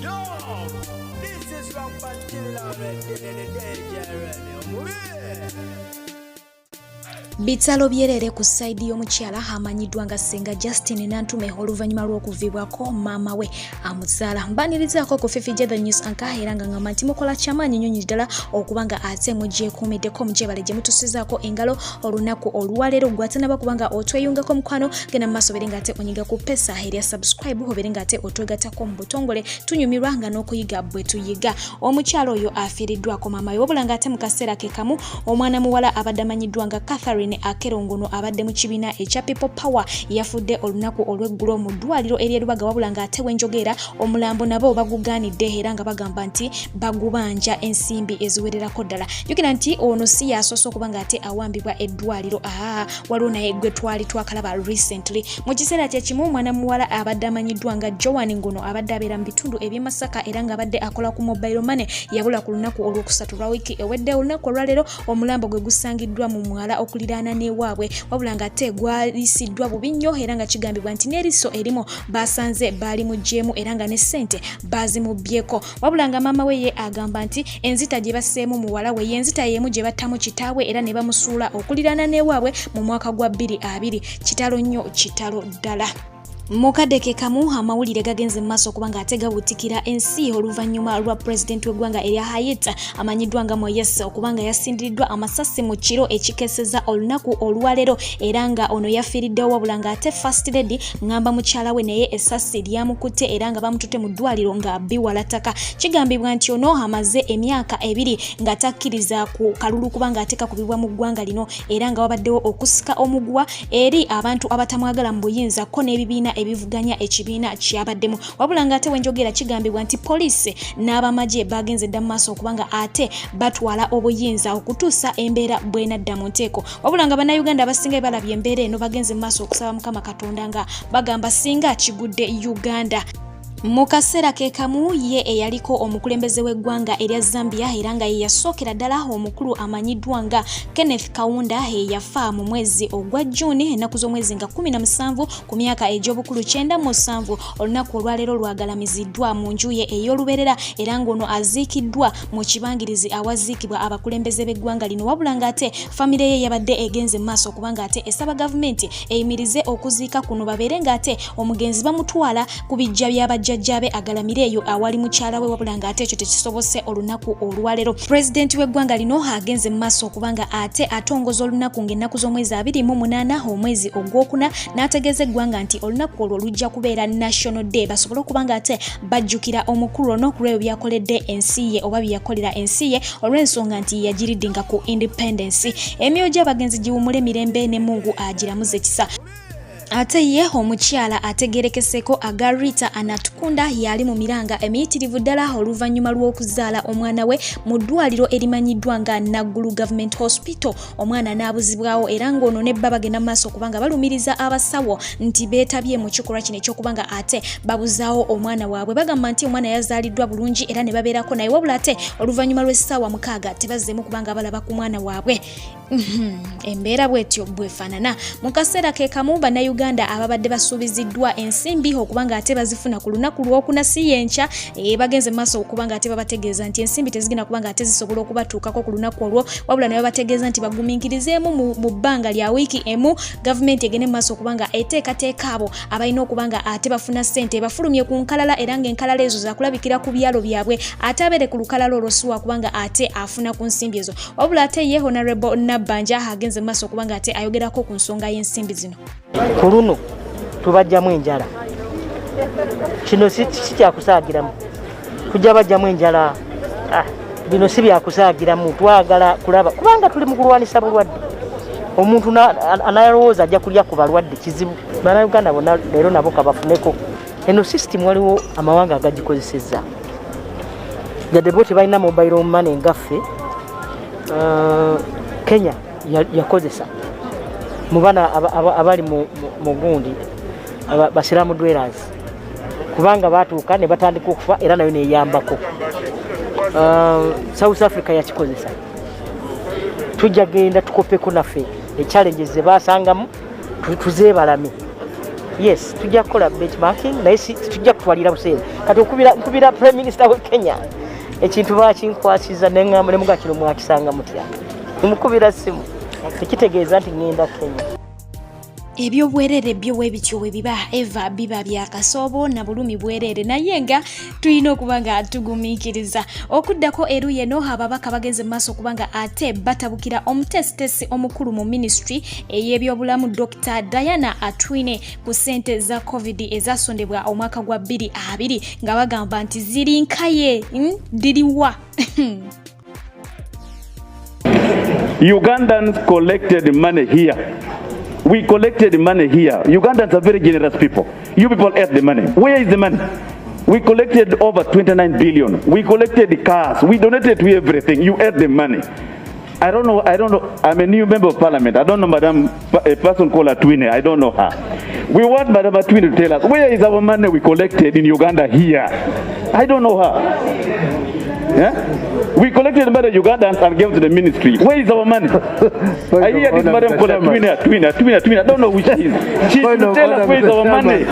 Yo, this is from Patilla in the danger. Bitalo byerere ku side y'omukyala amanyiddwa nga Senga Justin Nantume oluvannyuma lw'okuvibwako maama we amuzaala. Mbanirizaako ku Fifi the News anka era nga ngamba nti mukola kyamaanyi nnyo ddala okubanga ate mugyekuumiddeko mugyebale gye mutusizaako engalo olunaku olwaleero gwatanaba kubanga otweyungako mukwano genda mu maaso obere ng'ate onyiga ku pesa erya subscribe obere ng'ate otwegattako mu butongole tunyumirwa nga n'okuyiga bwe tuyiga. Omukyala oyo afiiriddwako maama we wabula ng'ate mu kaseera ke kamu omwana muwala abadde amanyiddwa nga Catherine Akerongono abadde mu kibiina ekya People Power yafudde olunaku olw'eggulo mu ddwaliro ery'Erubaga wabula ng'ate wenjogera omulambo nabo bagugaanidde era nga bagamba nti bagubanja ensimbi eziwererako ddala. Jjukira nti ono si yasoose okuba ng'ate awambibwa eddwaliro waliwo naye gwe twali twakalaba recently. Mu kiseera kye kimu omwana muwala abadde amanyiddwa nga Joan Ngono abadde abeera mu bitundu eby'e Masaka era ng'abadde akola ku mobile money yabula ku lunaku olwokusatu lwa wiiki ewedde. Olunaku olwaleero omulambo gwe gusangiddwa mu mwala okuliraana n'ewaabwe wabula ng'ate gwalisiddwa bubi nnyo era nga kigambibwa nti n'eriso erimu basanze baali mu gyemu era nga ne ssente bazimubyeko. Wabula nga maama we ye agamba nti enzita gye basseemu muwala we y'enzita y'emu gye battamu kitaawe era ne bamusuula okuliraana n'ewaabwe mu mwaka gwa 2020. Kitalo nnyo, kitalo ddala. Mukadde ke kamu amawulire gagenze maaso okuba ng'ate gabutikira ensi oluvannyuma lwa pulezidenti w'eggwanga erya Haiti amanyiddwa nga Moyes okuba nga yasindiddwa amasasi mu kiro ekikeseza olunaku olwaleero era nga ono yafiiriddewo wabula ng'ate first lady ngamba mukyala we naye essasi lyamukutte era nga bamututte mu ddwaliro nga biwalataka. Kigambibwa nti ono amaze emyaka 2 nga takkiriza ku kalulu kuba ng'ate kakubibwa mu ggwanga lino era nga wabaddewo okusika omugwa eri abantu abatamwagala mu buyinza ko n'ebibiina ebivuganya ekibiina kyabaddemu. Wabula ng'ate wenjogera kigambibwa nti poliisi n'abamagye bagenze dda mu maaso okubanga ate batwala obuyinza okutuusa embeera bw'enadda mu nteeko. Wabula nga bannayuganda abasinga balabye embeera eno bagenze mu maaso okusaba Mukama Katonda nga bagamba singa kigudde Uganda. Mu kaseera ke kamu ye eyaliko omukulembeze w'eggwanga erya Zambia era nga ye yasookera ddala omukulu amanyiddwa nga Kenneth Kaunda yafa mu mwezi ogwa Juni ennaku z'omwezi nga 17 ku myaka egy'obukulu 97. Olunaku olwaleero lwagalamiziddwa mu nju ye ey'oluberera era ng'ono aziikiddwa mu kibangirizi awaziikibwa abakulembeze b'eggwanga lino wabula ng'ate famire ye yabadde egenze mu maaso okubanga ate esaba gavumenti eyimirize okuziika kuno babeere ng'ate omugenzi bamutwala ku bijja by'abajja jjabe agalamire eyo awali mukyala we wabula ng'ate ekyo tekisobose olunaku olwaleero. Pulezidenti w'eggwanga lino agenze mu maaso okubanga ate atongoza olunaku ng'ennaku z'omwezi 28 omwezi ogwokuna n'ategeeza eggwanga nti olunaku olwo lujja kubeera National Day basobole okubanga ate bajjukira omukulu ono ku lwebyo byakoledde ensi ye oba byakolera ensi ye olw'ensonga nti yagiriddinga ku independence. Emyoyo gy'abagenzi giwumule mirembe ne Mungu agiramuze kisa. Ate ye omukyala ategerekeseko aga Rita Anatukunda yali mu miranga emiyitirivu ddala oluvannyuma lw'okuzaala omwana we mu ddwaliro erimanyiddwa nga Naggulu Government Hospital. Omwana n'abuzibwawo era ng'ono ne bba bagenda mu maaso okubanga balumiriza abasawo nti beetabye mu kikolwa kino eky'okubanga ate babuzaawo omwana waabwe. Bagamba nti omwana yazaaliddwa bulungi era ne babeerako naye wabula ate oluvannyuma lw'essaawa 6 tebazzeemu kubanga balaba ku mwana waabwe. Embeera bwetyo bwefaanana. Mu kaseera ke kamu bannayuganda ababadde basuubiziddwa ensimbi okubanga ate bazifuna ku lunaku lwokuna si yenkya bagenze maaso okubanga ate babategeeza nti ensimbi tezigenda kubanga ate zisobola okubatuukako ku lunaku olwo wabula naye babategeeza nti bagumiikirizeemu mu bbanga lya wiiki emu gavumenti egende mu maaso okubanga eteekateeka abo abalina okubanga ate bafuna ssente bafulumye ku nkalala era ng'enkalala ezo zakulabikira ku byalo byabwe ate abeere ku lukalala olwo si wakubanga ate afuna ku nsimbi ezo. Wabula ate ye Honorable Banja agenze maaso okubanga ate ayogerako ku nsonga y'ensimbi zino. Ku luno tubajjamu enjala kino si kyakusaagiramu kujja bajjamu enjala bino si byakusaagiramu twagala kulaba kubanga tuli mu kulwanisa bulwadde omuntu analowooza ajja kulya ku balwadde kizibu. Bannayuganda bonna leero nabo kabafuneko eno system waliwo amawanga agagikozesezza gadde bo tebalina mobile money ngaffe. Kenya yakozesa mu bana abali mu gundi basiramu dwellers kubanga batuuka ne batandika okufa era nayo neyambako. South Africa yakikozesa. Tujja genda tukopeko naffe challenges ze basangamu tuzeebalame yes tujja kukola benchmarking naye tujja kutwalira buseere kati nkubira prime minister wa Kenya ekintu bakinkwasiza neŋŋamba ne muga kino mwakisanga mutya mukubira simu ekitegeeza nti ngenda Kenya. Ebyobwerere byo webityo webiba eva biba byakasoobo na bulumi bwerere naye nga tulina okuba nga tugumiikiriza okuddako eru yeno ababaka bagenze maaso kubanga ate batabukira omutesitesi omukulu mu ministry ey'ebyobulamu Dr. Diana Atwine ku ssente za covid ezasondebwa omwaka gwa 2020 nga bagamba nti ziri nkaye diriwa. Ugandans collected money here. We collected money here. Ugandans are very generous people. You people ate the money. Where is the money? We collected over 29 billion. We collected cars. We donated to everything. You ate the money. I don't know. I'm a new member of parliament. I don't know Madam, a person called Atwine. I don't know her. We want Madam Atwine to tell us, where is our money we collected in Uganda here? I don't know her. Yeah? We collected money in Uganda and gave to the ministry. Where is our money? I hear this madam called Atwine. I don't know which she is. She should tell us where is our money.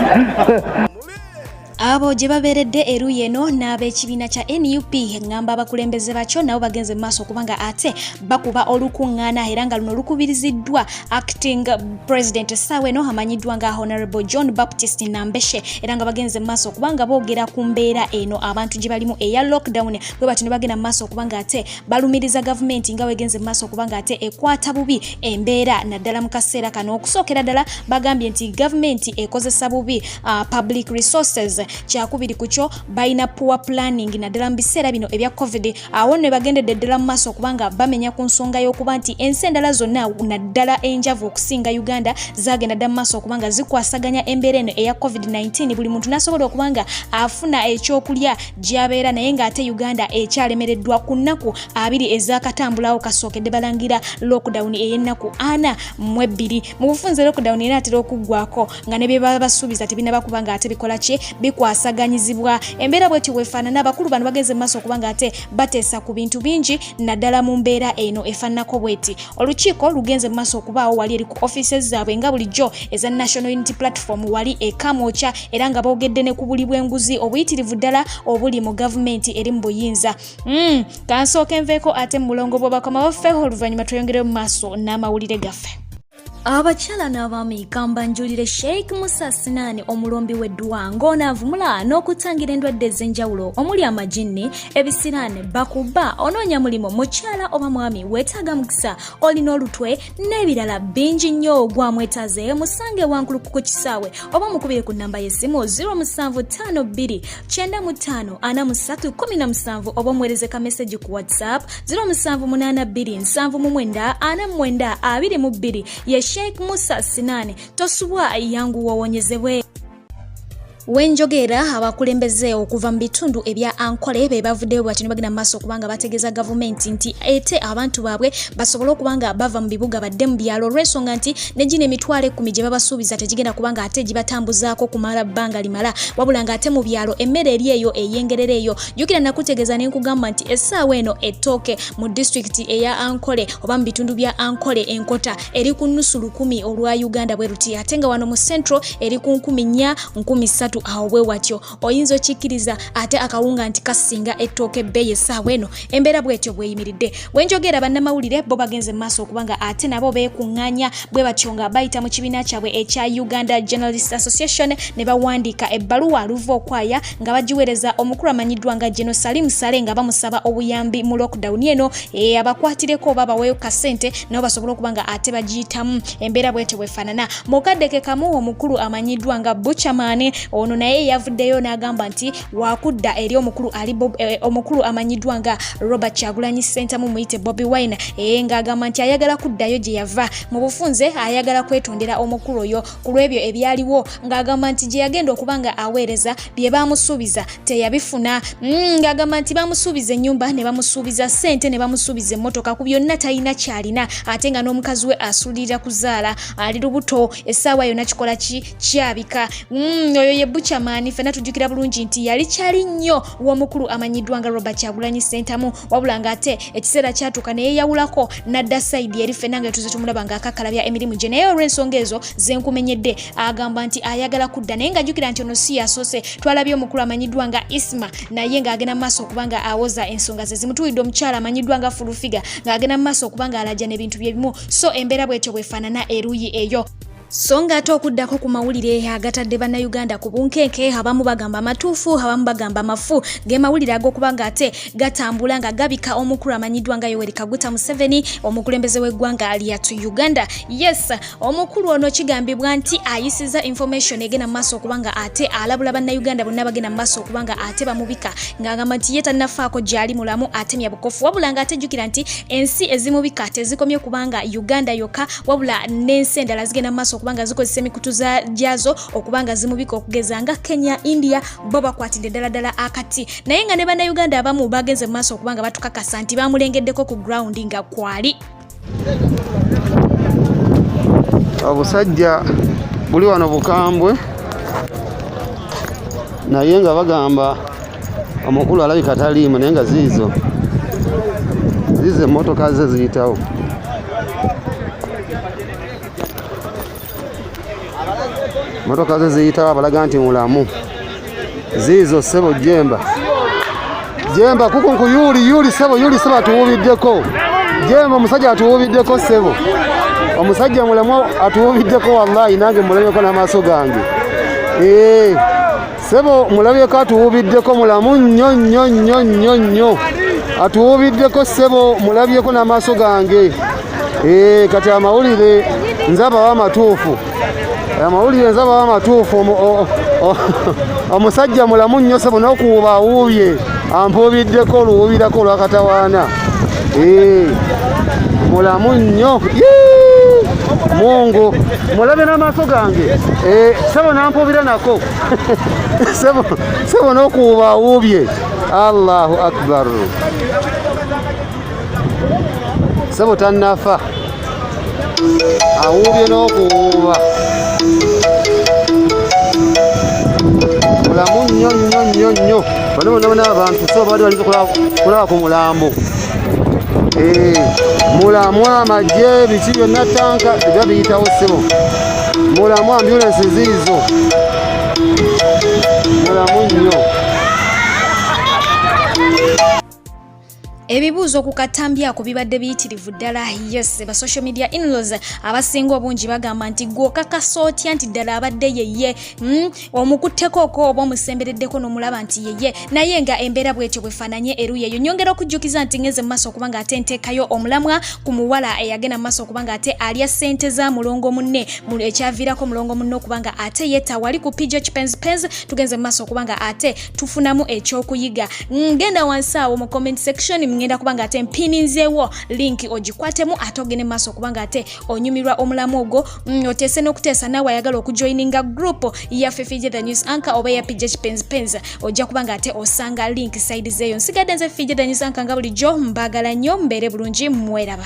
Abo gye babeeredde eru yeno n'ab'ekibiina kya NUP ngamba abakulembeze bakyo nabo bagenze mu maaso kubanga ate bakuba olukuŋŋaana era nga luno lukubiriziddwa acting president essaawa eno amanyiddwa nga Honorable John Baptist Nambeshe era nga bagenze mu maaso kubanga boogera ku mbeera eno abantu gye balimu eya lockdown bwe batyo ne bagenda mu maaso kubanga ate balumiriza gavumenti nga wegenze mu maaso kubanga ate ekwata bubi embeera naddala mu kaseera kano okusookera ddala bagambye nti gavumenti ekozesa bubi public resources kyakubiri kukyo balina poor planning naddala mu biseera bino ebya covid awo ne bagendedde ddala mu maaso kubanga bamenya ku nsonga y'okuba nti ensi endala zonna naddala enjavu okusinga Uganda zagenda ddala mu maaso okubanga zikwasaganya embeera eno eya covid-19 buli muntu nasobola okubanga afuna ekyokulya gy'abeera naye ng'ate Uganda ekyalemereddwa ku nnaku 2 ezakatambulawo kasookedde balangira lockdown ey'ennaku 42 mu bufunze lockdown eraatera okuggwako nga ne bye baba basuubiza tebinaba kubanga ate bikola ki bikwasaganyizibwa embeera bweti wefaanana abakulu bano bageze mu maaso kubanga ate bateesa ku bintu bingi naddala mu mbeera eno efaananako bweti olukiiko lugenze mu maaso okubaawo wali eri ku offices zaabwe nga bulijjo eza National Unity Platform wali ekamoocha era nga boogedde ne ku buli bw'enguzi obuyitirivu ddala obuli mu gavumenti eri mu buyinza kansooka enveeko ate mu mulongo bw'obakama baffe oluvannyuma tweyongere mu maaso n'amawulire gaffe. Abakyala n'abaami kambanjulire Sheikh Musa Sinani omulombi w'eddwa ng'onaavumula n'okutangira endwadde ez'enjawulo omuli amajinni ebisiraane bakuba onoonya mulimu mukyala oba mwami weetaaga mukisa olina olutwe n'ebirala bingi nnyo gwamwetaaze musange wankuluku ku kisaawe oba mukubire ku nnamba y'essimu 0752 95 4317 oba omuweereze ka message ku WhatsApp 0782 79 49 22 ye Sheikh Musa Sinani tosubwa yangu wawonyezebwe. Wenjogera abakulembeze okuva mu bitundu ebya Ankole be bavuddeyo bwati ne bagenda maaso kubanga bategeeza gavumenti nti ete abantu baabwe basobola okubanga bava mu bibuga badde mu byalo olw'ensonga nti ne gino emitwalo 10 gye babasuubiza tegigenda kubanga ate gibatambuzaako kumala bbanga limala wabula nga ate mu byalo emmere eri eyo eyengerera eyo jjukira nakutegeeza ne nkugamba nti essaawa eno ettooke mu disitulikiti eya Ankole oba mu bitundu bya Ankole enkota eri ku nnusu 10 olwa Uganda bwe ruti ate nga wano mu central eri ku 4 13 awo bwe watyo oyinza okikkiriza ate akawunga nti kasinga ettooke bbeeyi essaawa eno embeera bwetyo bweyimiridde wenjogera bannamawulire bo bagenze mu maaso okubanga ate nabo beekuŋŋaanya bwe batyo nga bayita mu kibiina kyabwe ekya Uganda Journalist Association ne bawandiika ebbaluwa luva okwaya nga bagiweereza omukulu amanyiddwa nga General Salim Sale nga bamusaba obuyambi mu lockdown eno abakwatireko oba baweeyo kasente nabo basobola okubanga ate bagiyitamu embeera bwetyo bwefaanana mukaddeke kamu omukulu amanyiddwa nga Buchaman ono naye yavuddeyo n'agamba nti wakudda eri omukulu amanyiddwa nga Robert Kyagulanyi Center mu muyite Bobi Wine ng'agamba nti ayagala kuddayo gye yava mu bufunze ayagala kwetondera omukulu oyo ku lw'ebyo ebyaliwo ng'agamba nti gye yagenda okubanga aweereza bye bamusuubiza teyabifuna ng'agamba nti bamusuubiza ennyumba ne bamusuubiza ssente ne bamusuubiza emmotoka ku byonna talina kyalina ate nga n'omukazi we asuulirira kuzaala ali lubuto essaawa yonna kikola kyabika oyo ye Buchaman fena tujukira bulungi nti yali kyali nnyo w'omukulu amanyiddwa nga Robert Kyagulanyi Ssentamu wabula ng'ate ekiseera kyatuuka ne yeeyawulako n'adda sayidi eri fena nga tuze tumulaba ng'akakalabya emirimu gye naye olw'ensonga ezo ze nkumenyedde agamba nti ayagala kudda naye ng'ajjukira nti ono si yasoose twalabye omukulu amanyiddwa nga Isma naye ng'agenda mu maaso okubanga awoza ensonga ze zimutuwidde omukyala amanyiddwa nga Fulufiga ng'agenda mu maaso okubanga alajja n'ebintu bye bimu so embeera bw'etyo bwefaanana eruuyi eyo. So ng'ate okuddako ku mawulire agatadde bannayuganda ku bunkenke abamu bagamba amatuufu abamu bagamba mafu ge mawulire ag'okuba ng'ate gatambula nga gabika omukulu amanyiddwa nga Yoweri Kaguta Museveni omukulembeze w'eggwanga lyatu Uganda. Yes, omukulu ono kigambibwa nti ayisiza information egenda mu maaso okuba nga ate alabula bannayuganda bonna bagenda mu maaso okuba nga ate bamubika ng'agamba nti ye tannafaako gy'ali mulamu atemya bukofu wabula ng'ate jjukira nti ensi ezimubika tezikomye kubanga Uganda yokka wabula n'ensi endala zigenda mu maaso kubanga zikozesa emikutu gyazo okubanga zimubika okugeza nga Kenya, India bo bakwatidde ddala akati naye nga ne bannayuganda abamu bagenze mu maaso okubanga batukakasa nti bamulengeddeko ku ground nga kwali. Obusajja buli wano bukambwe naye nga bagamba omukulu alabika taliimu naye nga ziizo emmotoka ze ziyitawo. Motoka ze ziyitawo abalaga nti mulamu ziizo sebo Jemba kukunku yuli sebo atuwubiddeko Jemba omusajja atuwubiddeko sebo omusajja mulamu atuwubiddeko wallahi nange mulabyeko n'amaaso gange sebo mulabyeko atuwubiddeko mulamu nnyo atuwubiddeko sebo mulabyeko n'amaaso gange kati amawulire nzaba amatuufu amawulire nzaba w'amatuufu omusajja mulamu nnyo sebo n'okuwuba awuubye ampuubiddeko oluwubirako olwakatawaana mulamu nnyo Mungu mulabye n'amaaso gange sebo nampuubira nako sebo n'okuwuba awuubye Allahu akbar sebo tannafa awuubye n'okuwuuba mulamu nnyo bano bonna abantu so baali balinze kulaba ku mulambo mulamu amagye biki byonna tanka ebya biyitawo sebo mulamu ambulensi ziizo mulamu nnyo. Ebibuuzo ku katambyako bibadde biyitirivu ddala. Yes, ba social media in-laws abasinga obungi bagamba nti gw'okakasa otya nti ddala abadde yeye omukuttekoko oba omusembereddeko n'omulaba nti yeye naye nga embeera bw'etyo bwefaananye eruuyi eyo. Nyongera okujjukiza nti ngeze mu maaso okuba nga ate nteekayo omulamwa ku muwala eyagenda mu maaso okuba nga ate alya ssente za mulongo munne ekyaviirako mulongo munne okuba nga ate yetta wali ku pijo kipenzipenzi tugenze mu maaso okuba nga ate tufunamu ekyokuyiga. Ngenda wansi awo mu comment section ngenda kubanga ate mpininzeewo link ogikwatemu ate ogende maaso kubanga ate onyumirwa omulamu ogwo oteese n'okuteesa naawe ayagala okujoininga group ya Fifije the News Anchor oba ya PJ Penza ojja kubanga ate osanga link side zeeyo. Nsigadde nze Fifije the News Anchor nga bulijjo mbagala nnyo mbeere bulungi mweraba.